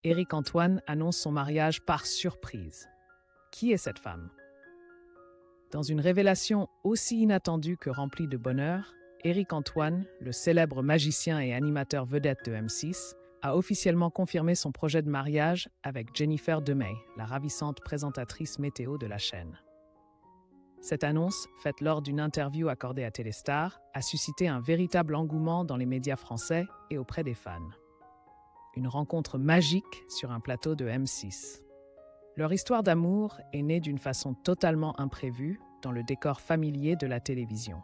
Éric Antoine annonce son mariage par surprise. Qui est cette femme? Dans une révélation aussi inattendue que remplie de bonheur, Éric Antoine, le célèbre magicien et animateur vedette de M6, a officiellement confirmé son projet de mariage avec Jennifer Demey, la ravissante présentatrice météo de la chaîne. Cette annonce, faite lors d'une interview accordée à Téléstar, a suscité un véritable engouement dans les médias français et auprès des fans. Une rencontre magique sur un plateau de M6. Leur histoire d'amour est née d'une façon totalement imprévue dans le décor familier de la télévision.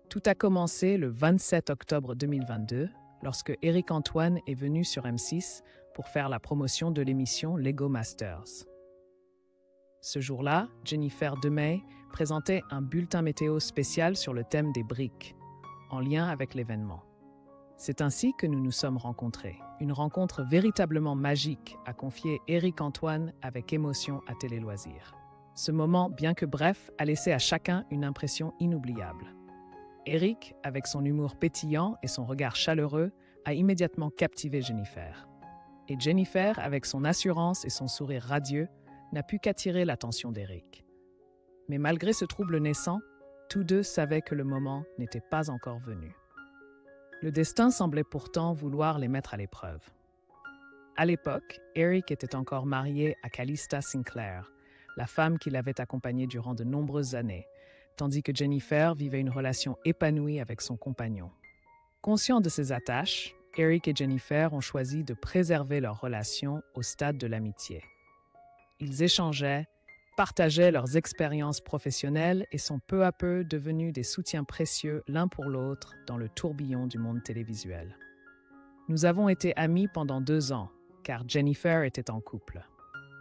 Tout a commencé le 27 octobre 2022, lorsque Éric Antoine est venu sur M6 pour faire la promotion de l'émission Lego Masters. Ce jour-là, Jennifer Demey présentait un bulletin météo spécial sur le thème des briques, en lien avec l'événement. C'est ainsi que nous nous sommes rencontrés. Une rencontre véritablement magique, a confié Éric Antoine avec émotion à Télé Loisirs. Ce moment, bien que bref, a laissé à chacun une impression inoubliable. Éric, avec son humour pétillant et son regard chaleureux, a immédiatement captivé Jennifer. Et Jennifer, avec son assurance et son sourire radieux, n'a pu qu'attirer l'attention d'Éric. Mais malgré ce trouble naissant, tous deux savaient que le moment n'était pas encore venu. Le destin semblait pourtant vouloir les mettre à l'épreuve. À l'époque, Éric était encore marié à Calista Sinclair, la femme qui l'avait accompagné durant de nombreuses années, tandis que Jennifer vivait une relation épanouie avec son compagnon. Conscients de ces attaches, Éric et Jennifer ont choisi de préserver leur relation au stade de l'amitié. Ils échangeaient, partageaient leurs expériences professionnelles et sont peu à peu devenus des soutiens précieux l'un pour l'autre dans le tourbillon du monde télévisuel. Nous avons été amis pendant 2 ans, car Jennifer était en couple.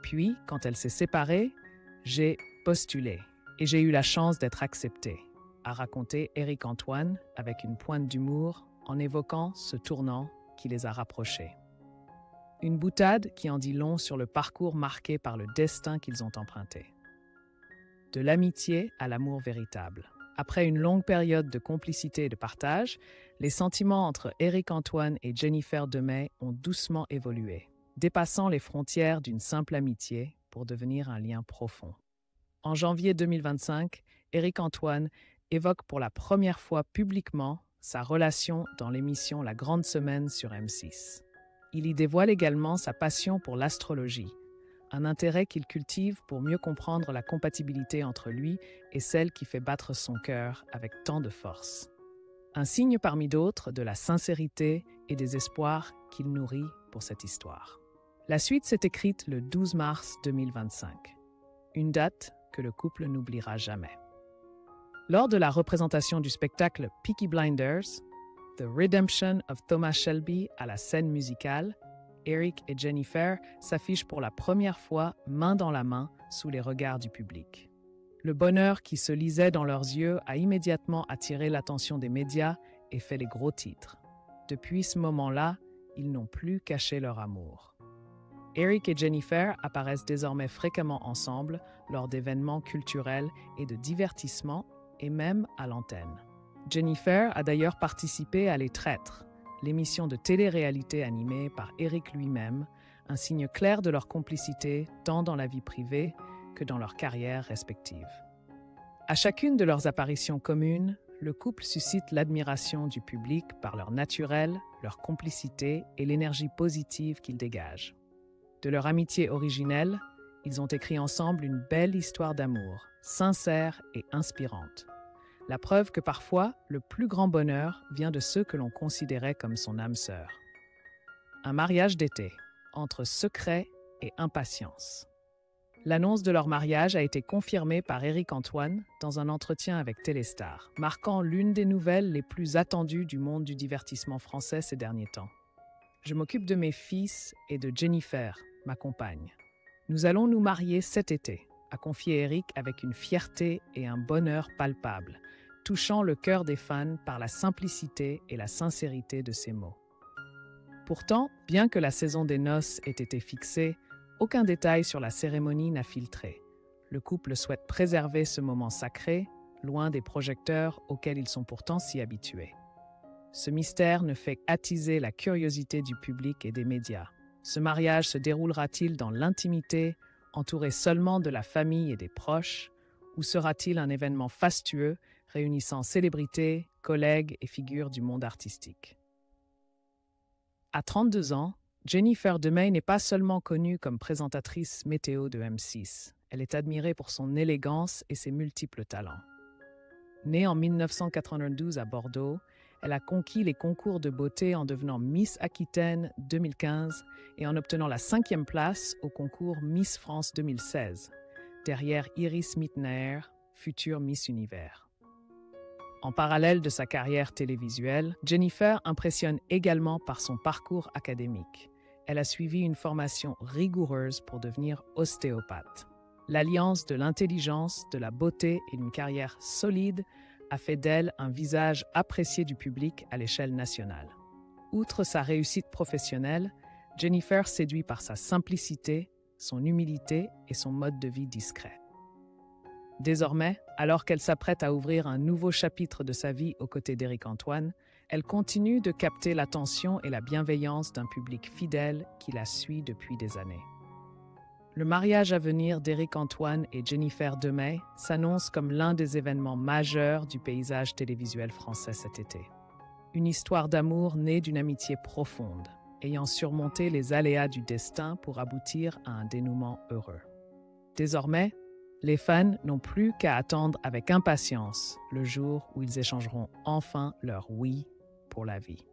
Puis, quand elle s'est séparée, j'ai postulé et j'ai eu la chance d'être accepté, a raconté Éric Antoine avec une pointe d'humour en évoquant ce tournant qui les a rapprochés. Une boutade qui en dit long sur le parcours marqué par le destin qu'ils ont emprunté. De l'amitié à l'amour véritable. Après une longue période de complicité et de partage, les sentiments entre Éric Antoine et Jennifer Demey ont doucement évolué, dépassant les frontières d'une simple amitié pour devenir un lien profond. En janvier 2025, Éric Antoine évoque pour la première fois publiquement sa relation dans l'émission La Grande Semaine sur M6. Il y dévoile également sa passion pour l'astrologie, un intérêt qu'il cultive pour mieux comprendre la compatibilité entre lui et celle qui fait battre son cœur avec tant de force. Un signe parmi d'autres de la sincérité et des espoirs qu'il nourrit pour cette histoire. La suite s'est écrite le 12 mars 2025, une date que le couple n'oubliera jamais. Lors de la représentation du spectacle Peaky Blinders, The Redemption of Thomas Shelby à la scène musicale, Éric et Jennifer s'affichent pour la première fois main dans la main sous les regards du public. Le bonheur qui se lisait dans leurs yeux a immédiatement attiré l'attention des médias et fait les gros titres. Depuis ce moment-là, ils n'ont plus caché leur amour. Éric et Jennifer apparaissent désormais fréquemment ensemble lors d'événements culturels et de divertissement et même à l'antenne. Jennifer a d'ailleurs participé à Les Traîtres, l'émission de télé-réalité animée par Éric lui-même, un signe clair de leur complicité tant dans la vie privée que dans leur carrière respective. À chacune de leurs apparitions communes, le couple suscite l'admiration du public par leur naturel, leur complicité et l'énergie positive qu'ils dégagent. De leur amitié originelle, ils ont écrit ensemble une belle histoire d'amour, sincère et inspirante. La preuve que parfois, le plus grand bonheur vient de ceux que l'on considérait comme son âme sœur. Un mariage d'été, entre secret et impatience. L'annonce de leur mariage a été confirmée par Éric Antoine dans un entretien avec Téléstar, marquant l'une des nouvelles les plus attendues du monde du divertissement français ces derniers temps. Je m'occupe de mes fils et de Jennifer, ma compagne. Nous allons nous marier cet été, a confié Éric avec une fierté et un bonheur palpables, touchant le cœur des fans par la simplicité et la sincérité de ses mots. Pourtant, bien que la saison des noces ait été fixée, aucun détail sur la cérémonie n'a filtré. Le couple souhaite préserver ce moment sacré, loin des projecteurs auxquels ils sont pourtant si habitués. Ce mystère ne fait qu'attiser la curiosité du public et des médias, Ce mariage se déroulera-t-il dans l'intimité, entouré seulement de la famille et des proches, ou sera-t-il un événement fastueux réunissant célébrités, collègues et figures du monde artistique? À 32 ans, Jennifer Demey n'est pas seulement connue comme présentatrice météo de M6, elle est admirée pour son élégance et ses multiples talents. Née en 1992 à Bordeaux, elle a conquis les concours de beauté en devenant Miss Aquitaine 2015 et en obtenant la 5e place au concours Miss France 2016, derrière Iris Mittenaer, future Miss Univers. En parallèle de sa carrière télévisuelle, Jennifer impressionne également par son parcours académique. Elle a suivi une formation rigoureuse pour devenir ostéopathe. L'alliance de l'intelligence, de la beauté et d'une carrière solide a fait d'elle un visage apprécié du public à l'échelle nationale. Outre sa réussite professionnelle, Jennifer séduit par sa simplicité, son humilité et son mode de vie discret. Désormais, alors qu'elle s'apprête à ouvrir un nouveau chapitre de sa vie aux côtés d'Éric Antoine, elle continue de capter l'attention et la bienveillance d'un public fidèle qui la suit depuis des années. Le mariage à venir d'Éric Antoine et Jennifer Demey s'annonce comme l'un des événements majeurs du paysage télévisuel français cet été. Une histoire d'amour née d'une amitié profonde, ayant surmonté les aléas du destin pour aboutir à un dénouement heureux. Désormais, les fans n'ont plus qu'à attendre avec impatience le jour où ils échangeront enfin leur oui pour la vie.